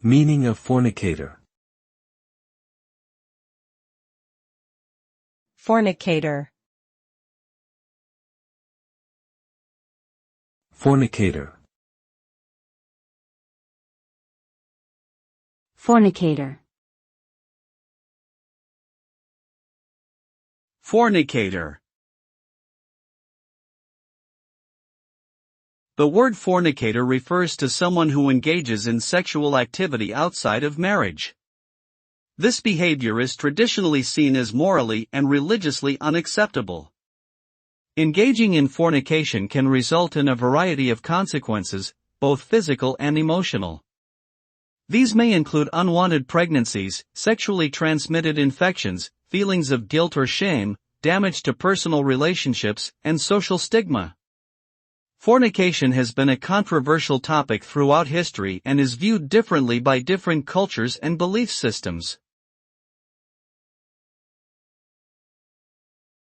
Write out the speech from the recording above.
Meaning of fornicator. Fornicator. Fornicator. Fornicator. Fornicator. The word fornicator refers to someone who engages in sexual activity outside of marriage. This behavior is traditionally seen as morally and religiously unacceptable. Engaging in fornication can result in a variety of consequences, both physical and emotional. These may include unwanted pregnancies, sexually transmitted infections, feelings of guilt or shame, damage to personal relationships, and social stigma. Fornication has been a controversial topic throughout history and is viewed differently by different cultures and belief systems.